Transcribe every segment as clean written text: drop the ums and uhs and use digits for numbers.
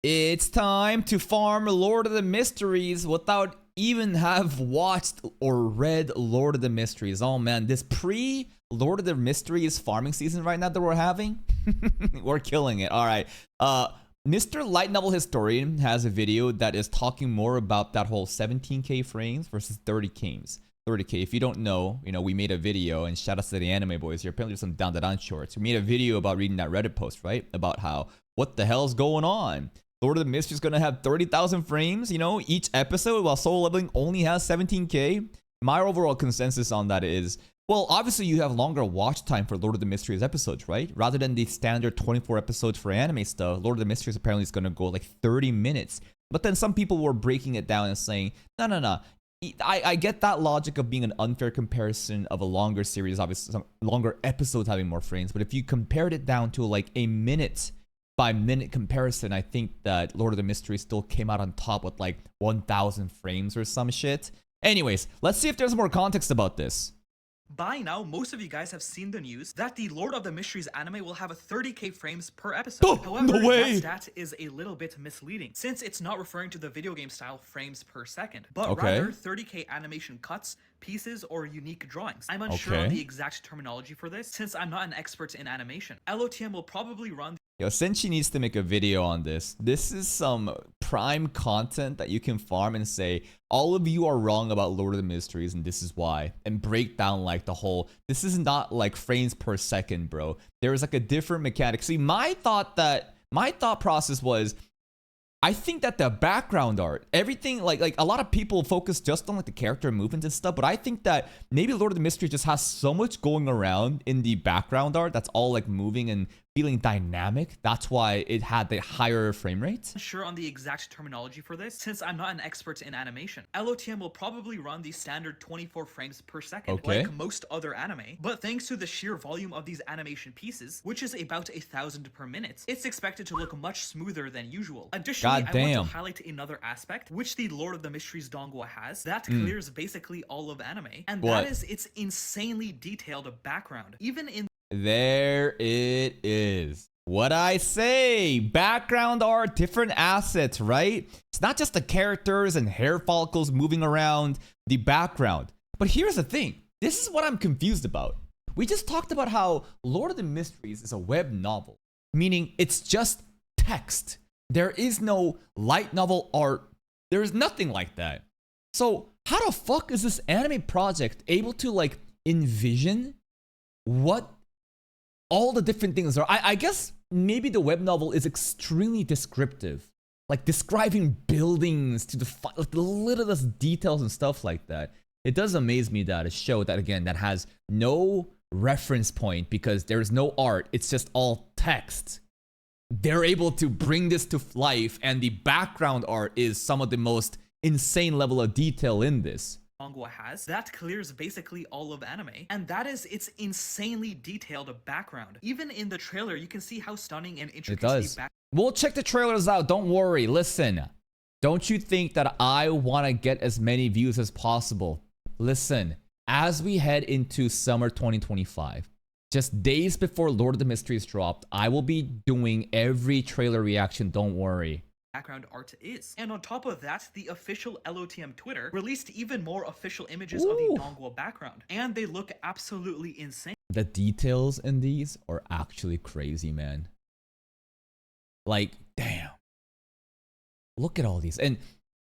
It's time to farm Lord of the Mysteries without even have watched or read Lord of the Mysteries. Oh man, this pre Lord of the Mysteries farming season right now that we're having, we're killing it. All right. Mr. Light Novel Historian has a video that is talking more about that whole 17k frames versus 30k. 30k. If you don't know, we made a video, and shout out to the anime boys here. Apparently, there's some Down the Down shorts. We made a video about reading that Reddit post, right? About how what the hell's going on. Lord of the Mysteries is gonna have 30,000 frames, each episode, while Solo Leveling only has 17k. My overall consensus on that is, well, obviously you have longer watch time for Lord of the Mysteries episodes, right? Rather than the standard 24 episodes for anime stuff, Lord of the Mysteries apparently is gonna go like 30 minutes. But then some people were breaking it down and saying, no. I get that logic of being an unfair comparison of a longer series, obviously some longer episodes having more frames. But if you compared it down to like a minute by minute comparison, I think that Lord of the Mysteries still came out on top with like 1,000 frames or some shit. Anyways, let's see if there's more context about this. By now, most of you guys have seen the news that the Lord of the Mysteries anime will have a 30k frames per episode. However, that stat is a little bit misleading, since it's not referring to the video game style frames per second, but rather 30k animation cuts, pieces, or unique drawings. I'm unsure on the exact terminology for this, since I'm not an expert in animation. LOTM will probably run Yo, Senshi needs to make a video on this. This is some prime content that you can farm and say, all of you are wrong about Lord of the Mysteries and this is why. And break down like the whole, this is not like frames per second, bro. There is like a different mechanic. See, my thought process was, I think that the background art, everything, like a lot of people focus just on like the character movements and stuff, but I think that maybe Lord of the Mysteries just has so much going around in the background art that's all like moving and feeling dynamic. That's why it had the higher frame rate. Sure on the exact terminology for this, since I'm not an expert in animation. LOTM will probably run the standard 24 frames per second, like most other anime, but thanks to the sheer volume of these animation pieces, which is about 1,000 per minute, it's expected to look much smoother than usual. Additionally, I want to highlight another aspect, which the Lord of the Mysteries donghua has, that clears basically all of anime, and that is its insanely detailed background. Even in there it is. What I say, background art, different assets, right? It's not just the characters and hair follicles moving around the background. But here's the thing. This is what I'm confused about. We just talked about how Lord of the Mysteries is a web novel, meaning it's just text. There is no light novel art. There is nothing like that. So how the fuck is this anime project able to like envision what all the different things are? I guess maybe the web novel is extremely descriptive, like describing buildings to like the littlest details and stuff like that. It does amaze me that a show that, again, that has no reference point because there's no art, it's just all text, they're able to bring this to life, and the background art is some of the most insane level of detail in this. Donghua has, that clears basically all of anime, and that is its insanely detailed background. Even in the trailer, you can see how stunning and intricate it does. We'll check the trailers out, don't worry. Listen, don't you think that I want to get as many views as possible? Listen, as we head into summer 2025, just days before Lord of the Mysteries dropped, I will be doing every trailer reaction, don't worry. Background art is. And on top of that, the official LOTM Twitter released even more official images of the donghua background, and they look absolutely insane. The details in these are actually crazy, man. Like, damn. Look at all these. And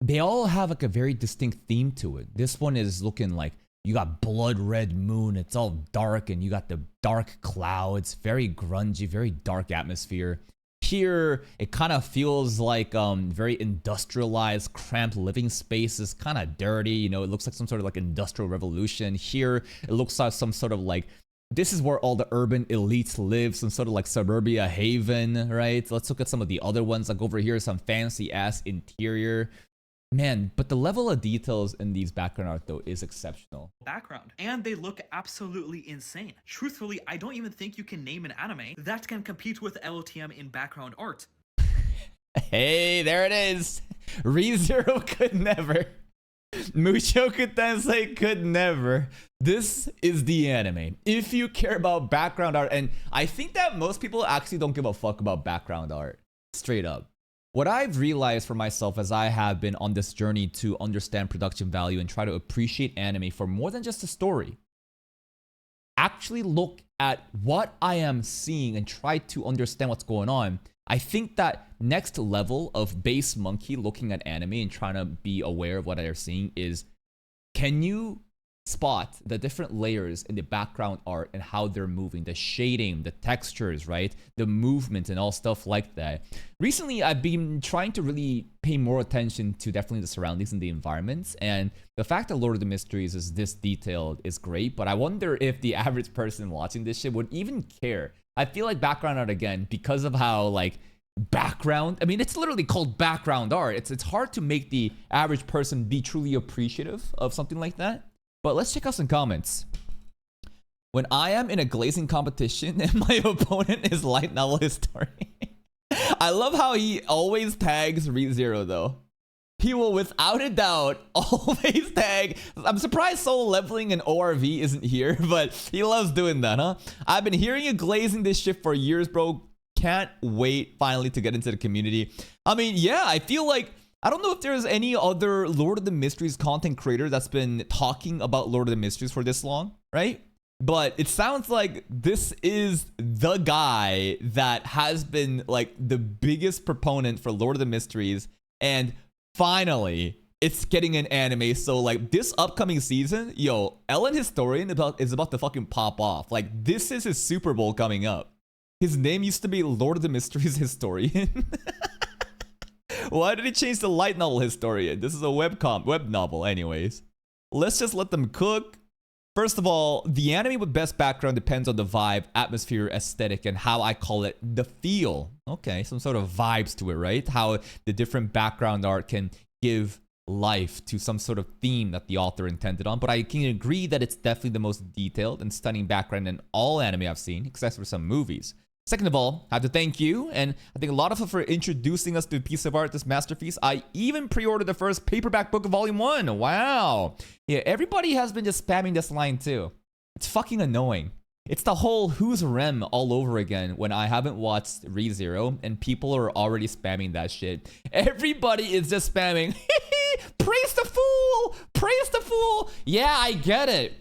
they all have like a very distinct theme to it. This one is looking like you got blood red moon. It's all dark, and you got the dark clouds. Very grungy, very dark atmosphere. Here, it kind of feels like very industrialized, cramped living spaces, kind of dirty. It looks like some sort of like industrial revolution. Here, it looks like some sort of like, this is where all the urban elites live, some sort of like suburbia haven, right? Let's look at some of the other ones. Like over here, some fancy ass interior. Man, but the level of details in these background art, though, is exceptional. Background. And they look absolutely insane. Truthfully, I don't even think you can name an anime that can compete with LOTM in background art. Hey, there it is. ReZero could never. Mushoku Tensei could never. This is the anime. If you care about background art, and I think that most people actually don't give a fuck about background art. Straight up. What I've realized for myself as I have been on this journey to understand production value and try to appreciate anime for more than just a story, actually look at what I am seeing and try to understand what's going on. I think that next level of base monkey looking at anime and trying to be aware of what they're seeing is, can you spot the different layers in the background art and how they're moving, the shading, the textures, right? The movement and all stuff like that. Recently, I've been trying to really pay more attention to definitely the surroundings and the environments, and the fact that Lord of the Mysteries is this detailed is great, but I wonder if the average person watching this shit would even care. I feel like background art, again, because of how like background, I mean, it's literally called background art. It's hard to make the average person be truly appreciative of something like that. But let's check out some comments. When I am in a glazing competition and my opponent is light novel historian. I love how he always tags ReZero though. He will without a doubt always tag. I'm surprised Soul Leveling and ORV isn't here, but he loves doing that, huh? I've been hearing you glazing this shit for years, bro. Can't wait finally to get into the community. I mean, yeah, I feel like, I don't know if there's any other Lord of the Mysteries content creator that's been talking about Lord of the Mysteries for this long, right? But it sounds like this is the guy that has been like the biggest proponent for Lord of the Mysteries, and finally it's getting an anime. So like this upcoming season, yo, Ellen Historian is about to fucking pop off. Like this is his Super Bowl coming up. His name used to be Lord of the Mysteries Historian. Why did he change to light novel historian? This is a web novel anyways. Let's just let them cook. First of all, the anime with best background depends on the vibe, atmosphere, aesthetic, and how I call it, the feel. Okay, some sort of vibes to it, right? How the different background art can give life to some sort of theme that the author intended on. But I can agree that it's definitely the most detailed and stunning background in all anime I've seen, except for some movies. Second of all, I have to thank you, and I think a lot of you for introducing us to a piece of art, this masterpiece. I even pre-ordered the first paperback book of Volume 1. Wow. Yeah, everybody has been just spamming this line too. It's fucking annoying. It's the whole who's Rem all over again when I haven't watched ReZero, and people are already spamming that shit. Everybody is just spamming. Praise the fool! Praise the fool! Yeah, I get it.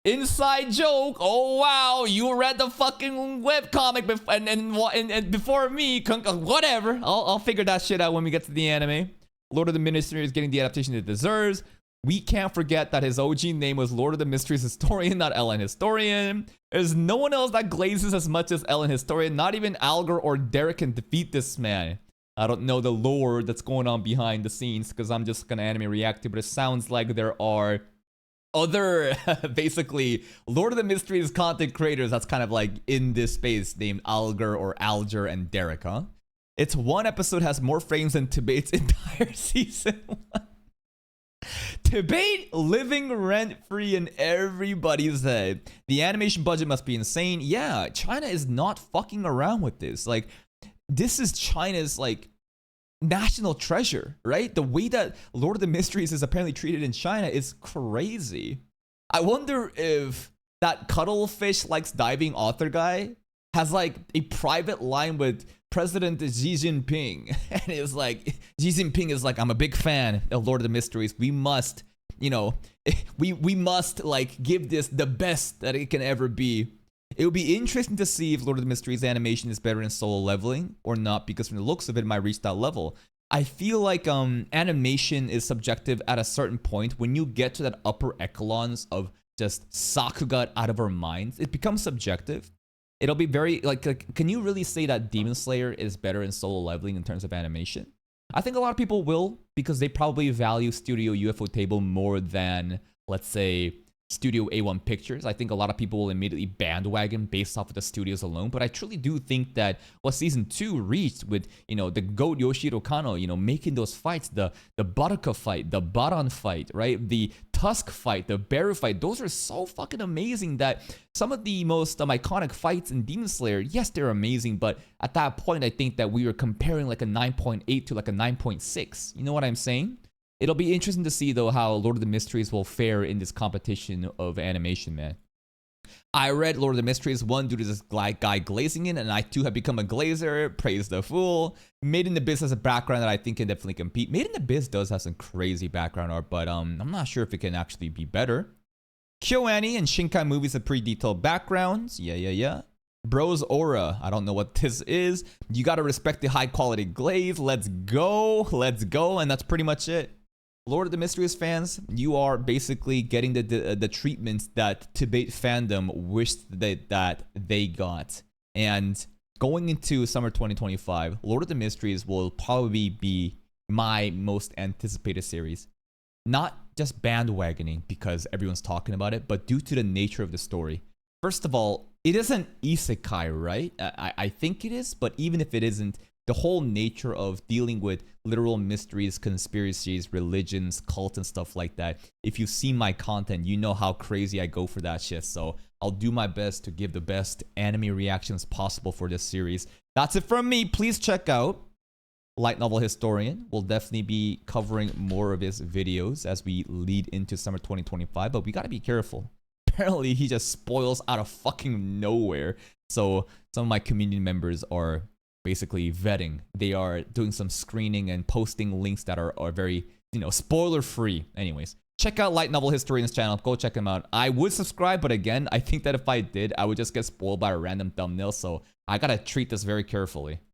Inside joke. Oh wow, you read the fucking webcomic and before me. Whatever. I'll figure that shit out when we get to the anime. Lord of the Mysteries is getting the adaptation it deserves. We can't forget that his OG name was Lord of the Mysteries Historian, not Ellen Historian. There's no one else that glazes as much as Ellen Historian. Not even Algar or Derek can defeat this man. I don't know the lore that's going on behind the scenes because I'm just gonna anime react to, but it sounds like there are other basically Lord of the Mysteries content creators that's kind of like in this space named Algar or Alger and Derek, huh? It's one episode has more frames than Tibate's entire season 1. Tibate living rent-free in everybody's head. The animation budget must be insane. Yeah, China is not fucking around with this. Like, this is China's like national treasure, right? The way that Lord of the Mysteries is apparently treated in China is crazy. I wonder if that cuttlefish likes diving author guy has like a private line with President Xi Jinping, and it's like Xi Jinping is like, I'm a big fan of Lord of the Mysteries. We must, you know, we must like give this the best that it can ever be. It would be interesting to see if Lord of the Mysteries animation is better in Solo Leveling or not, because from the looks of it might reach that level. I feel like animation is subjective at a certain point. When you get to that upper echelons of just Sakuga out of our minds, it becomes subjective. It'll be very, like, can you really say that Demon Slayer is better in Solo Leveling in terms of animation? I think a lot of people will, because they probably value Studio Ufotable more than, let's say, Studio A1 Pictures. I think a lot of people will immediately bandwagon based off of the studios alone, but I truly do think that what season 2 reached with, you know, the GOAT Yoshiro Kano, you know, making those fights, the Baraka fight, the Baran fight, right? The Tusk fight, the Beru fight, those are so fucking amazing that some of the most iconic fights in Demon Slayer, yes, they're amazing, but at that point, I think that we were comparing like a 9.8 to like a 9.6. You know what I'm saying? It'll be interesting to see, though, how Lord of the Mysteries will fare in this competition of animation, man. I read Lord of the Mysteries 1 due to this guy glazing in, and I too have become a glazer. Praise the fool. Made in Abyss has a background that I think can definitely compete. Made in Abyss does have some crazy background art, but I'm not sure if it can actually be better. KyoAni and Shinkai movies have pretty detailed backgrounds. Yeah. Bros Aura. I don't know what this is. You gotta respect the high quality glaze. Let's go. And that's pretty much it. Lord of the Mysteries fans, you are basically getting the treatments that Tibet fandom wished that they got. And going into summer 2025, Lord of the Mysteries will probably be my most anticipated series. Not just bandwagoning because everyone's talking about it, but due to the nature of the story. First of all, it isn't isekai, right? I think it is, but even if it isn't, the whole nature of dealing with literal mysteries, conspiracies, religions, cults, and stuff like that. If you've seen my content, you know how crazy I go for that shit. So I'll do my best to give the best anime reactions possible for this series. That's it from me. Please check out Light Novel Historian. We'll definitely be covering more of his videos as we lead into summer 2025, but we gotta be careful. Apparently, he just spoils out of fucking nowhere. So some of my community members are basically vetting. They are doing some screening and posting links that are very, spoiler free. Anyways, check out Light Novel Historian's channel. Go check him out. I would subscribe, but again, I think that if I did, I would just get spoiled by a random thumbnail. So I gotta treat this very carefully.